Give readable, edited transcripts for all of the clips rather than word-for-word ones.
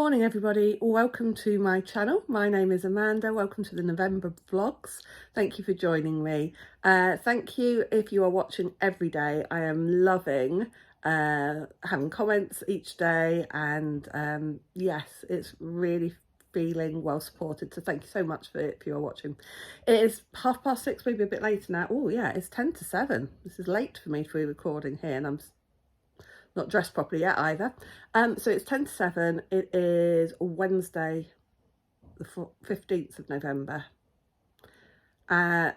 Morning everybody, welcome to my channel. My name is Amanda. Welcome to the November vlogs. Thank you for joining me. Thank you if you are watching every day. I am loving having comments each day, and yes, it's really feeling well supported, so thank you so much for if you are watching. It is 6:30, maybe a bit later now. Oh yeah, it's 10 to 7. This is late for me to be recording here, and I'm not dressed properly yet either. So it's 10 to 7. It is Wednesday, the 15th of November. So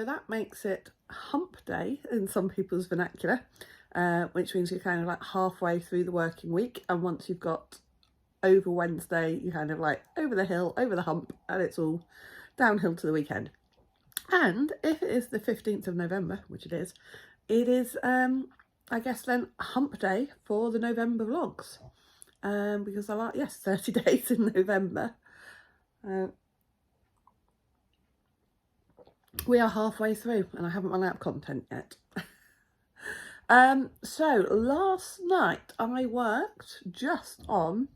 that makes it hump day in some people's vernacular, which means you're kind of like halfway through the working week. And once you've got over Wednesday, you're kind of like over the hill, over the hump, and it's all downhill to the weekend. And if it is the 15th of November, which it is, I guess then hump day for the November vlogs, because I like, yes, 30 days in November. We are halfway through and I haven't run out of content yet. So last night I worked just on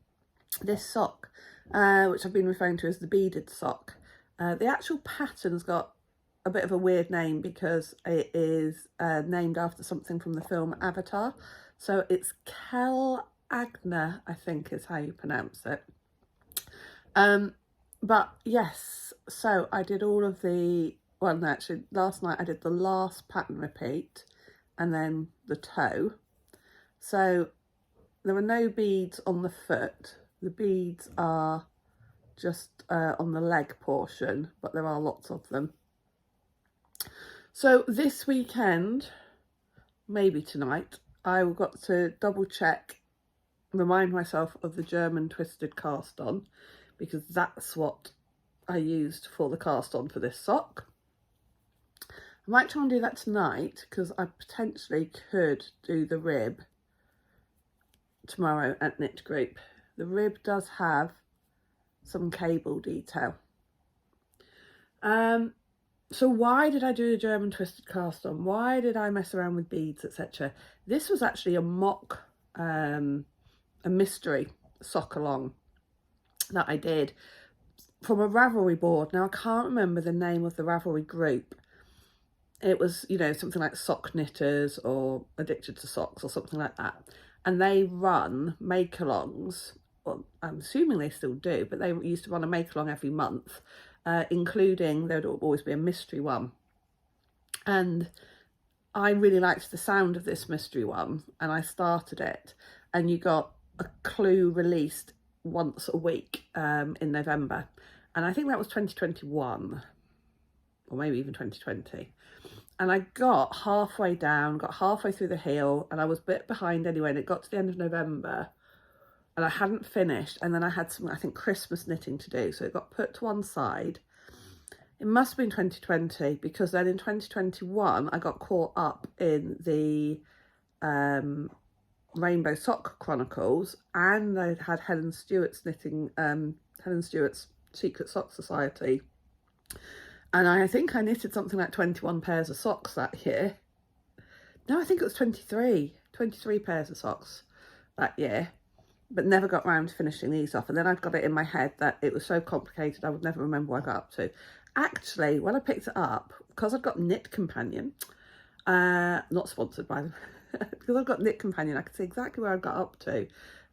this sock, which I've been referring to as the beaded sock. The actual pattern's got a bit of a weird name because it is named after something from the film Avatar. So it's Kel Agner, I think is how you pronounce it. But yes, so I did all of the, well no, actually last night I did the last pattern repeat and then the toe. So there are no beads on the foot. The beads are just on the leg portion, but there are lots of them. So this weekend, maybe tonight, I've got to double check, remind myself of the German twisted cast on, because that's what I used for the cast on for this sock. I might try and do that tonight because I potentially could do the rib tomorrow at Knit Group. The rib does have some cable detail. So why did I do a German twisted cast on? Why did I mess around with beads, etc.? This was actually a mock, a mystery sock along that I did from a Ravelry board. Now I can't remember the name of the Ravelry group. It was, you know, something like Sock Knitters or Addicted to Socks or something like that. And they run make-alongs. Well, I'm assuming they still do, but they used to run a make-along every month. Including, there would always be a mystery one. And I really liked the sound of this mystery one, and I started it, and you got a clue released once a week in November. And I think that was 2021, or maybe even 2020. And I got halfway down, got halfway through the hill, and I was a bit behind anyway, and it got to the end of November. And I hadn't finished, and then I had some, I think, Christmas knitting to do, so it got put to one side. It must have been 2020, because then in 2021 I got caught up in the Rainbow Sock Chronicles, and I had Helen Stewart's knitting, Helen Stewart's Secret Sock Society, and I think I knitted something like 21 pairs of socks that year. No, I think it was 23 pairs of socks that year. But never got round to finishing these off. And then I've got it in my head that it was so complicated I would never remember what I got up to. Actually, when I picked it up, because I've got Knit Companion, not sponsored by them, because I've got Knit Companion, I can see exactly where I got up to.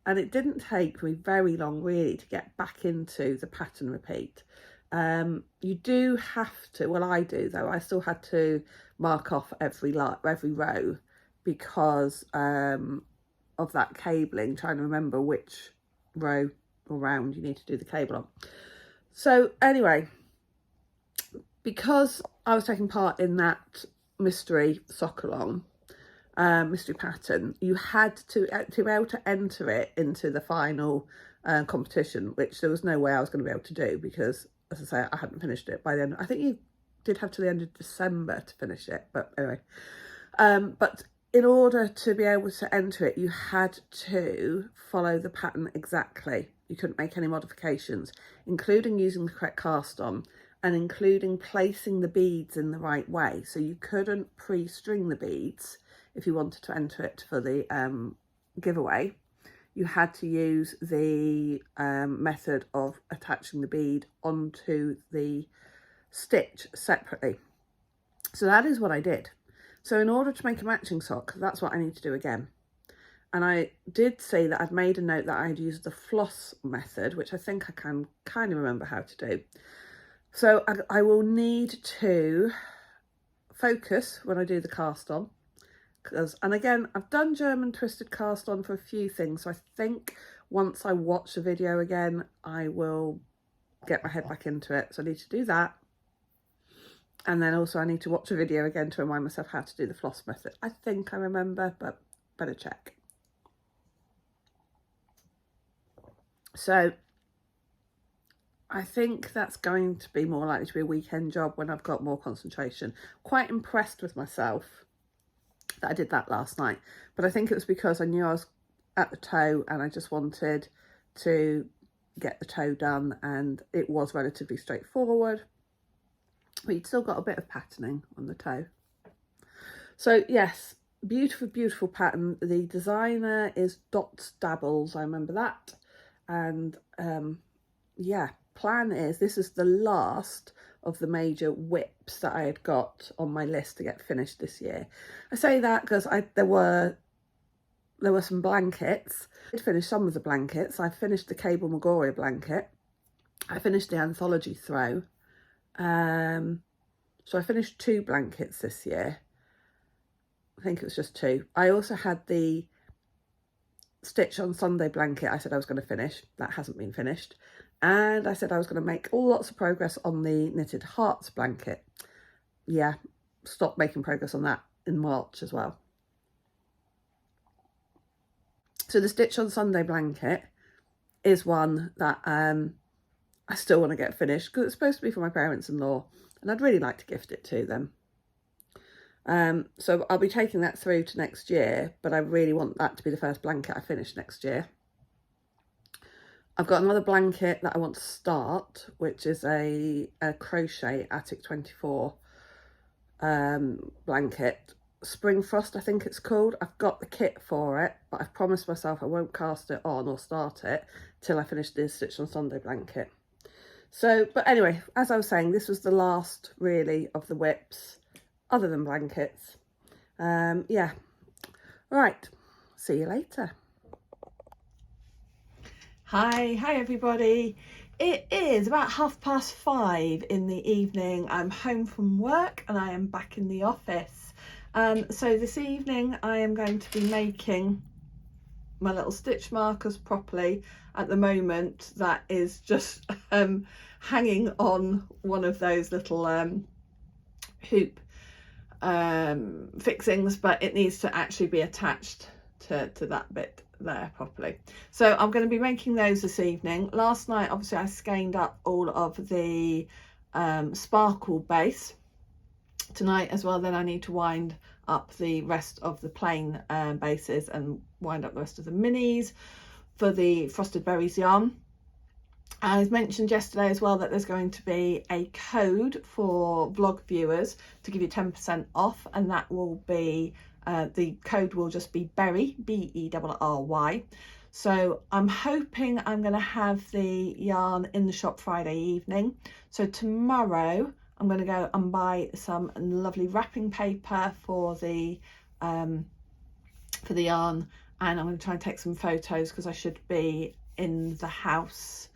And it didn't take me very long really to get back into the pattern repeat. You do have to, well I do though, I still had to mark off every row because of that cabling, trying to remember which row or round you need to do the cable on. So anyway, because I was taking part in that mystery sock along, mystery pattern, you had to be able to enter it into the final competition, which there was no way I was going to be able to do because, as I say, I hadn't finished it by the end. I think you did have to the end of December to finish it, but anyway. But in order to be able to enter it, you had to follow the pattern exactly. You couldn't make any modifications, including using the correct cast on and including placing the beads in the right way. So you couldn't pre-string the beads if you wanted to enter it for the giveaway. you had to use the method of attaching the bead onto the stitch separately. So that is what I did. So in order to make a matching sock, that's what I need to do again. And I did say that I'd made a note that I'd used the floss method, which I think I can kind of remember how to do. So I will need to focus when I do the cast on. And again, I've done German twisted cast on for a few things. So I think once I watch the video again, I will get my head back into it. So I need to do that. And then also I need to watch a video again to remind myself how to do the floss method. I think I remember, but better check. So I think that's going to be more likely to be a weekend job when I've got more concentration. Quite impressed with myself that I did that last night. But I think it was because I knew I was at the toe and I just wanted to get the toe done, and it was relatively straightforward. But you'd still got a bit of patterning on the toe. So yes, beautiful, beautiful pattern. The designer is Dots Dabbles, I remember that. And yeah, plan is this is the last of the major whips that I had got on my list to get finished this year. I say that because there were some blankets. I did finish some of the blankets. I finished the Cable Magoria blanket. I finished the anthology throw. So I finished 2 blankets this year. I think it was just 2. I also had the Stitch on Sunday blanket I said I was going to finish. That hasn't been finished. And I said I was going to make lots of progress on the Knitted Hearts blanket. Yeah, stopped making progress on that in March as well. So the Stitch on Sunday blanket is one that I still want to get finished because it's supposed to be for my parents-in-law and I'd really like to gift it to them. So I'll be taking that through to next year, but I really want that to be the first blanket I finish next year. I've got another blanket that I want to start, which is a crochet Attic 24 blanket. Spring Frost, I think it's called. I've got the kit for it, but I've promised myself I won't cast it on or start it till I finish the Stitch on Sunday blanket. So, but anyway, as I was saying, this was the last really of the whips, other than blankets. Yeah. Right. See you later. Hi everybody. It is about 5:30 in the evening. I'm home from work and I am back in the office. So this evening I am going to be making my little stitch markers properly. At the moment that is just hanging on one of those little hoop fixings, but it needs to actually be attached to that bit there properly. So I'm going to be making those this evening. Last night obviously I skeined up all of the sparkle base. Tonight as well then I need to wind up the rest of the plain bases and wind up the rest of the minis for the Frosted Berries yarn. And as mentioned yesterday as well that there's going to be a code for vlog viewers to give you 10% off, and that will be the code will just be Berry, B-E-R-R-Y. So I'm hoping I'm going to have the yarn in the shop Friday evening. So tomorrow I'm going to go and buy some lovely wrapping paper for the yarn, and I'm going to try and take some photos because I should be in the house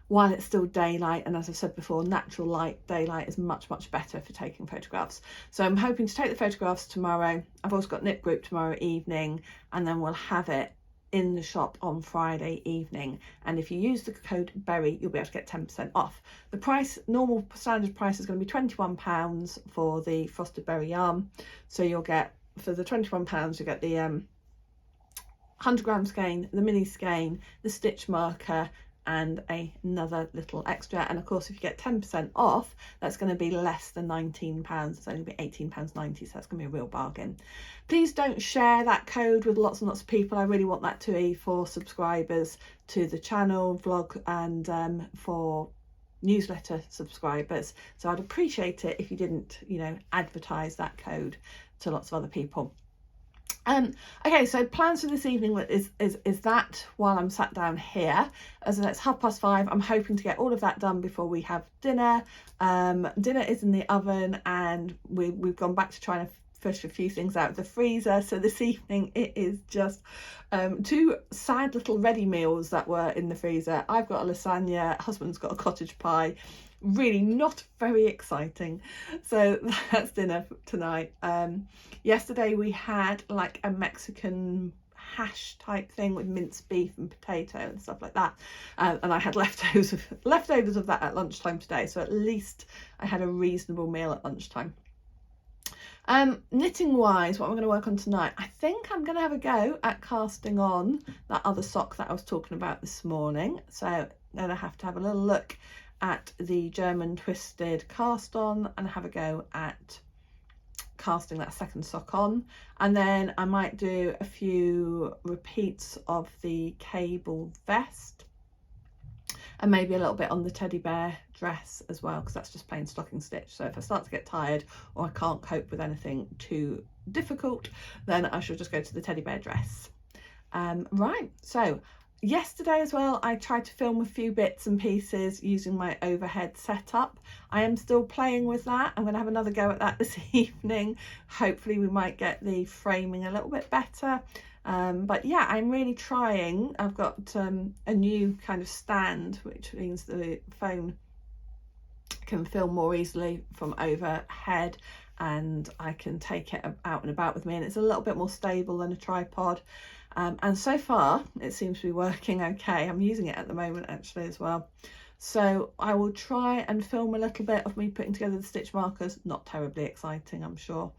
while it's still daylight, and as I've said before, natural light daylight is much better for taking photographs. So I'm hoping to take the photographs tomorrow. I've also got knit group tomorrow evening, and then we'll have it in the shop on Friday evening. And if you use the code Berry, you'll be able to get 10% off. The price, normal standard price, is going to be £21 for the Frosted Berry yarn. So you'll get, for the £21 you get the 100-gram skein, the mini skein, the stitch marker, and another little extra. And of course if you get 10% off, that's going to be less than £19. It's only going to be £18.90, so that's going to be a real bargain. Please don't share that code with lots and lots of people. I really want that to be for subscribers to the channel, vlog, and for newsletter subscribers. So I'd appreciate it if you didn't, you know, advertise that code to lots of other people. Okay, so plans for this evening is that while I'm sat down here, as it's 5:30, I'm hoping to get all of that done before we have dinner. Dinner is in the oven, and we've gone back to trying to fish a few things out of the freezer. So this evening it is just two sad little ready meals that were in the freezer. I've got a lasagna, husband's got a cottage pie. Really not very exciting. So that's dinner tonight. Yesterday we had like a Mexican hash type thing with minced beef and potato and stuff like that, and I had leftovers of that at lunchtime today, so at least I had a reasonable meal at lunchtime. Knitting wise, what I'm going to work on tonight, I think I'm going to have a go at casting on that other sock that I was talking about this morning. So I'm going to have a little look at the German twisted cast on and have a go at casting that second sock on, and then I might do a few repeats of the cable vest and maybe a little bit on the teddy bear dress as well, because that's just plain stocking stitch. So if I start to get tired or I can't cope with anything too difficult, then I shall just go to the teddy bear dress. Right, so yesterday as well I tried to film a few bits and pieces using my overhead setup. I am still playing with that. I'm going to have another go at that this evening. Hopefully we might get the framing a little bit better. But yeah, I'm really trying. I've got a new kind of stand, which means the phone can film more easily from overhead, and I can take it out and about with me, and it's a little bit more stable than a tripod. And so far it seems to be working okay. I'm using it at the moment actually as well. So I will try and film a little bit of me putting together the stitch markers. Not terribly exciting, I'm sure.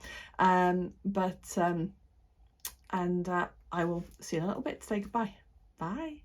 I will see you in a little bit to say goodbye. Bye.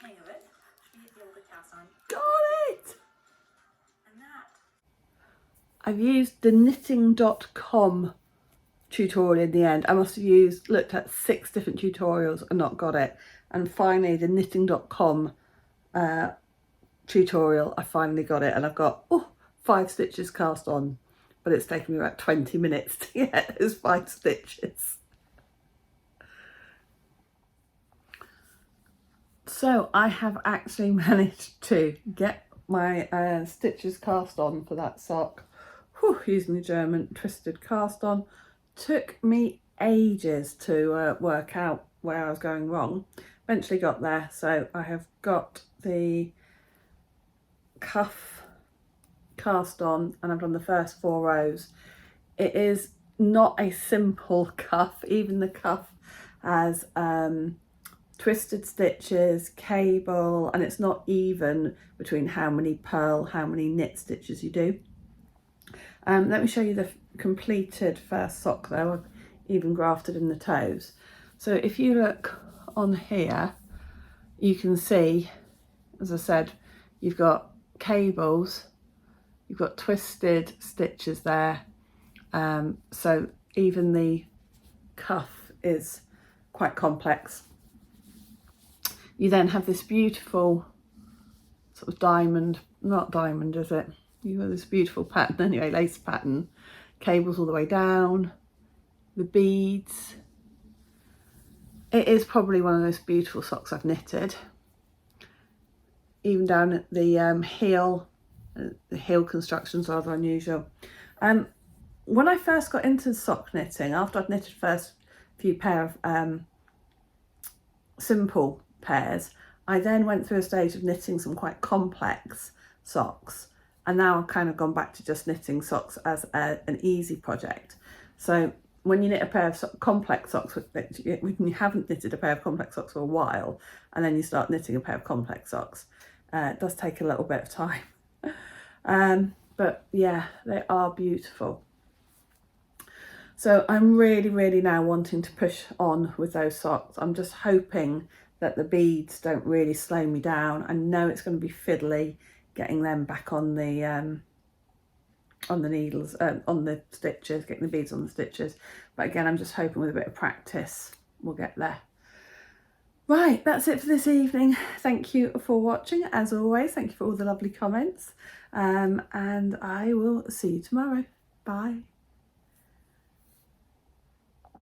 Hang of it, you get the older cast on. Got it! And that. I've used the knitting.com tutorial in the end. I must have looked at 6 different tutorials and not got it. And finally the knitting.com tutorial, I finally got it, and I've got 5 stitches cast on, but it's taken me about 20 minutes to get those 5 stitches. So I have actually managed to get my stitches cast on for that sock. Whew, using the German twisted cast on. Took me ages to work out where I was going wrong. Eventually got there, so I have got the cuff cast on and I've done the first 4 rows. It is not a simple cuff. Even the cuff has twisted stitches, cable, and it's not even between how many purl, how many knit stitches you do. Let me show you the completed first sock though. I've even grafted in the toes. So if you look on here, you can see, as I said, you've got cables, you've got twisted stitches there. So even the cuff is quite complex. You then have this beautiful sort of diamond, not diamond is it? You have this beautiful pattern anyway, lace pattern, cables all the way down, the beads. It is probably one of the most beautiful socks I've knitted. Even down at the heel construction's rather unusual. When I first got into sock knitting, after I'd knitted first few pair of simple pairs, I then went through a stage of knitting some quite complex socks, and now I've kind of gone back to just knitting socks as an easy project. So when you knit a pair of complex socks, when you haven't knitted a pair of complex socks for a while, and then you start knitting a pair of complex socks, it does take a little bit of time. But yeah, they are beautiful. So I'm really now wanting to push on with those socks. I'm just hoping that the beads don't really slow me down. I know it's going to be fiddly getting them back on the needles, on the stitches, getting the beads on the stitches. But again, I'm just hoping with a bit of practice we'll get there. Right, that's it for this evening. Thank you for watching. As always, thank you for all the lovely comments. And I will see you tomorrow. Bye.